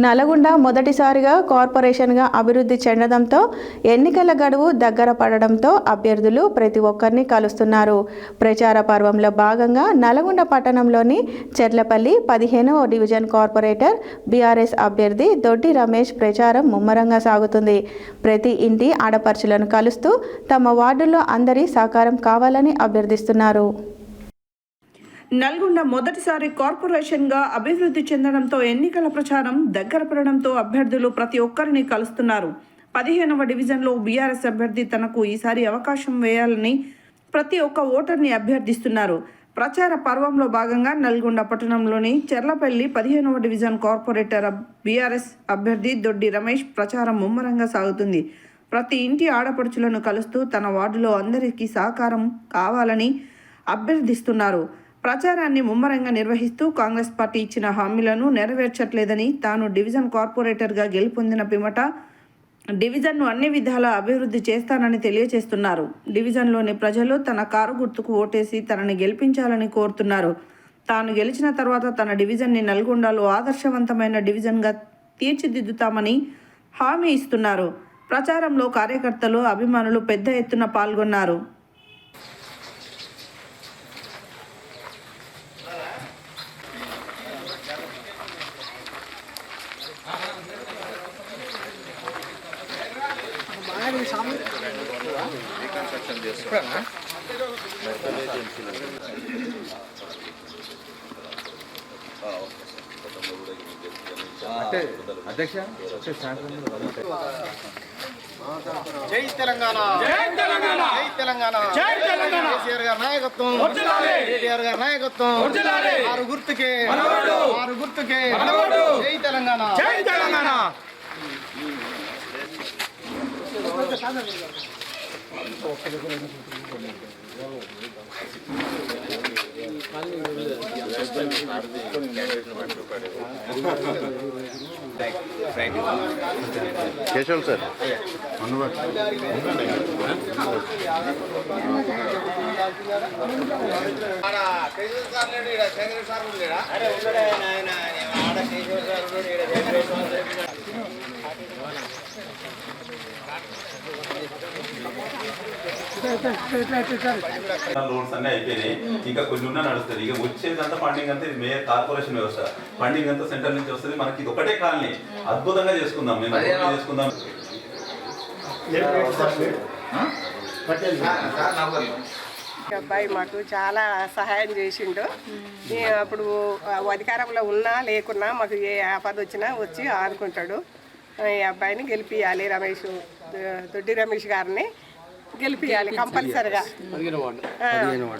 నల్గొండ మొదటిసారిగా కార్పొరేషన్గా అభివృద్ధి చెందడంతో ఎన్నికల గడువు దగ్గర పడడంతో అభ్యర్థులు ప్రతి ఒక్కరిని కలుస్తున్నారు. ప్రచార పర్వంలో భాగంగా నల్గొండ పట్టణంలోని చెర్లపల్లి 15వ డివిజన్ కార్పొరేటర్ బీఆర్ఎస్ అభ్యర్థి దొడ్డి రమేష్ ప్రచారం ముమ్మరంగా సాగుతుంది. ప్రతి ఇంటి ఆడపడుచులను కలుస్తూ తమ వార్డుల్లో అందరి సహకారం కావాలని అభ్యర్థిస్తున్నారు. నల్గొండ మొదటిసారి కార్పొరేషన్గా అభివృద్ధి చెందడంతో ఎన్నికల ప్రచారం దగ్గర పడడంతో అభ్యర్థులు ప్రతి ఒక్కరిని కలుస్తున్నారు. 15వ డివిజన్లో బీఆర్ఎస్ అభ్యర్థి తనకు ఈసారి అవకాశం వేయాలని ప్రతి ఒక్క ఓటర్ని అభ్యర్థిస్తున్నారు. ప్రచార పర్వంలో భాగంగా నల్గొండ పట్టణంలోని చెర్లపల్లి 15వ డివిజన్ కార్పొరేటర్ బీఆర్ఎస్ అభ్యర్థి దొడ్డి రమేష్ ప్రచారం ముమ్మరంగా సాగుతుంది. ప్రతి ఇంటి ఆడపడుచులను కలుస్తూ తన వార్డులో అందరికీ సహకారం కావాలని అభ్యర్థిస్తున్నారు. ప్రచారాన్ని ముమ్మరంగా నిర్వహిస్తూ కాంగ్రెస్ పార్టీ ఇచ్చిన హామీలను నెరవేర్చట్లేదని, తాను డివిజన్ కార్పొరేటర్గా గెలుపొందిన పిమ్మట డివిజన్ను అన్ని విధాలా అభివృద్ధి చేస్తానని తెలియజేస్తున్నారు. డివిజన్లోని ప్రజలు తన కారు గుర్తుకు ఓటేసి తనని గెలిపించాలని కోరుతున్నారు. తాను గెలిచిన తర్వాత తన డివిజన్ని నల్గొండలో ఆదర్శవంతమైన డివిజన్గా తీర్చిదిద్దుతామని హామీ ఇస్తున్నారు. ప్రచారంలో కార్యకర్తలు, అభిమానులు పెద్ద ఎత్తున పాల్గొన్నారు. అధ్యక్ష జై తెలంగాణ, జై తెలంగాణ, జై తెలంగాణ, జై తెలంగాణ. కేసీఆర్ గారి నాయకత్వం, కేటీఆర్ గారి నాయకత్వం, ఆరు గుర్తుకే, ఆరు గుర్తుకే, జై తెలంగాణ, జై తెలంగాణ. కేశవ్ సార్ లోన్స్ అన్నీ అయిపోయినాయి. ఇంకా కొన్ని ఉన్నా నడుస్తుంది. ఇక వచ్చేదంతా ఫండింగ్ అంతా మేయర్ కార్పొరేషన్ వ్యవస్థ, ఫండింగ్ అంతా సెంటర్ నుంచి వస్తుంది. మనకి ఇది ఒకటే కాలనీ అద్భుతంగా చేసుకుందాం. మేము చేసుకుందాం. అబ్బాయి మాకు చాలా సహాయం చేసిండు. అప్పుడు అధికారంలో ఉన్నా లేకున్నా మాకు ఏ ఆపద వచ్చినా వచ్చి ఆదుకుంటాడు. ఈ అబ్బాయిని గెలిపియాలి, దొడ్డి రమేష్ గారిని గెలిపియాలి కంపల్సరిగా.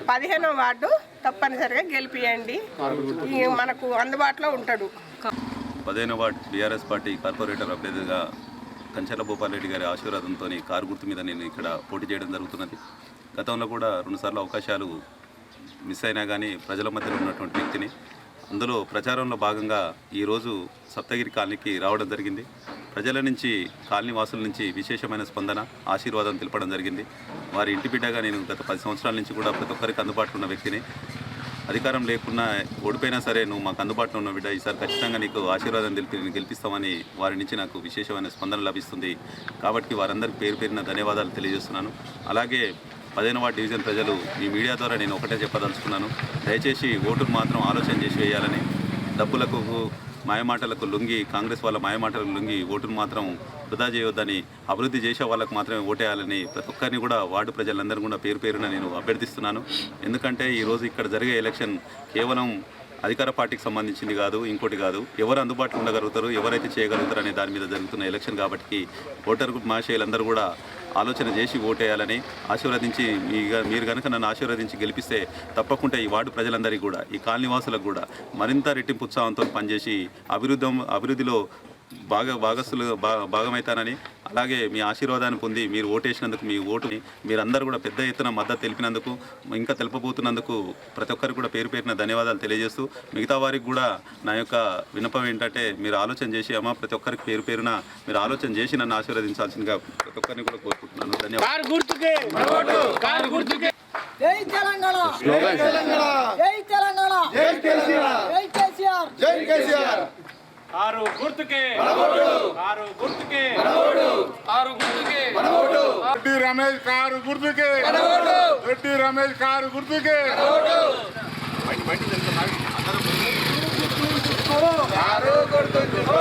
15వ వార్డు తప్పనిసరిగా గెలిపియండి, మనకు అందుబాటులో ఉంటాడు. 15వ వార్డు బీఆర్ఎస్ పార్టీ కార్పొరేటర్ అభ్యర్థిగా కంచర్ల భూపాల్ రెడ్డి గారి ఆశీర్వాదంతో కారు గుర్తు మీద నేను ఇక్కడ పోటీ చేయడం జరుగుతున్నది. గతంలో కూడా 2 సార్లు అవకాశాలు మిస్ అయినా కానీ ప్రజల మధ్యలో ఉన్నటువంటి వ్యక్తిని. అందులో ప్రచారంలో భాగంగా ఈరోజు సప్తగిరి కాలనీకి రావడం జరిగింది. ప్రజల నుంచి, కాలనీ వాసుల నుంచి విశేషమైన స్పందన, ఆశీర్వాదం తెలపడం జరిగింది. వారి ఇంటి బిడ్డగా నేను గత 10 సంవత్సరాల నుంచి కూడా ప్రతి ఒక్కరికి అందుబాటులో ఉన్న వ్యక్తిని. అధికారం లేకున్నా, ఓడిపోయినా సరే నువ్వు మాకు అందుబాటులో ఉన్న బిడ్డ, ఈసారి ఖచ్చితంగా నీకు ఆశీర్వాదం గెలిపిస్తామని వారి నుంచి నాకు విశేషమైన స్పందన లభిస్తుంది. కాబట్టి వారందరికీ పేరు పేరున ధన్యవాదాలు తెలియజేస్తున్నాను. అలాగే 15వ వార్డు డివిజన్ ప్రజలు, ఈ మీడియా ద్వారా నేను ఒకటే చెప్పదలుచుకున్నాను. దయచేసి ఓటును మాత్రం ఆలోచన చేసి వేయాలని, డబ్బులకు, మాయమాటలకు లొంగి, కాంగ్రెస్ వాళ్ళ మాయమాటలకు లొంగి ఓటును మాత్రం వృధా చేయొద్దని, అభివృద్ధి చేసే వాళ్ళకు మాత్రమే ఓటేయాలని ప్రతి ఒక్కరిని కూడా వార్డు ప్రజలందరూ కూడా పేరు పేరున నేను అభ్యర్థిస్తున్నాను. ఎందుకంటే ఈరోజు ఇక్కడ జరిగే ఎలక్షన్ కేవలం అధికార పార్టీకి సంబంధించింది కాదు, ఇంకోటి కాదు. ఎవరు అందుబాటులో ఉండగలుగుతారు, ఎవరైతే చేయగలుగుతారు అనే దాని మీద జరుగుతున్న ఎలక్షన్ కాబట్టి ఓటరు మహాశయులందరూ కూడా ఆలోచన చేసి ఓటేయాలని ఆశీర్వదించి, మీరు కనుక నన్ను ఆశీర్వదించి గెలిపిస్తే తప్పకుండా ఈ వార్డు ప్రజలందరికీ కూడా, ఈ కాలనీ వాసులకు కూడా మరింత రెట్టింపు ఉత్సాహంతో పనిచేసి అభివృద్ధిలో భాగమవుతానని, అలాగే మీ ఆశీర్వాదాన్ని పొంది మీరు ఓటేసినందుకు, మీ ఓటుని మీరందరూ కూడా పెద్ద ఎత్తున మద్దతు తెలిపినందుకు, ఇంకా తెలపబోతున్నందుకు ప్రతి ఒక్కరికి కూడా పేరు పేరున ధన్యవాదాలు తెలియజేస్తూ, మిగతా వారికి కూడా నా యొక్క విన్నపం ఏంటంటే మీరు ఆలోచన చేసి, ప్రతి ఒక్కరికి పేరు పేరున మీరు ఆలోచన చేసి నన్ను ఆశీర్వదించాల్సిందిగా ప్రతి ఒక్కరిని కూడా కోరుకుంటున్నాను. ధన్యవాదాలు. జై తెలంగాణ, జై తెలంగాణ, జై కేసీఆర్, జై కేసీఆర్, జై కేసీఆర్. కారు గుర్తుకే రెడ్డి రమేష్ కారు గుర్తుకే రెడ్డి రమేష్ కారు గుర్తుకే కారు గుర్తుకే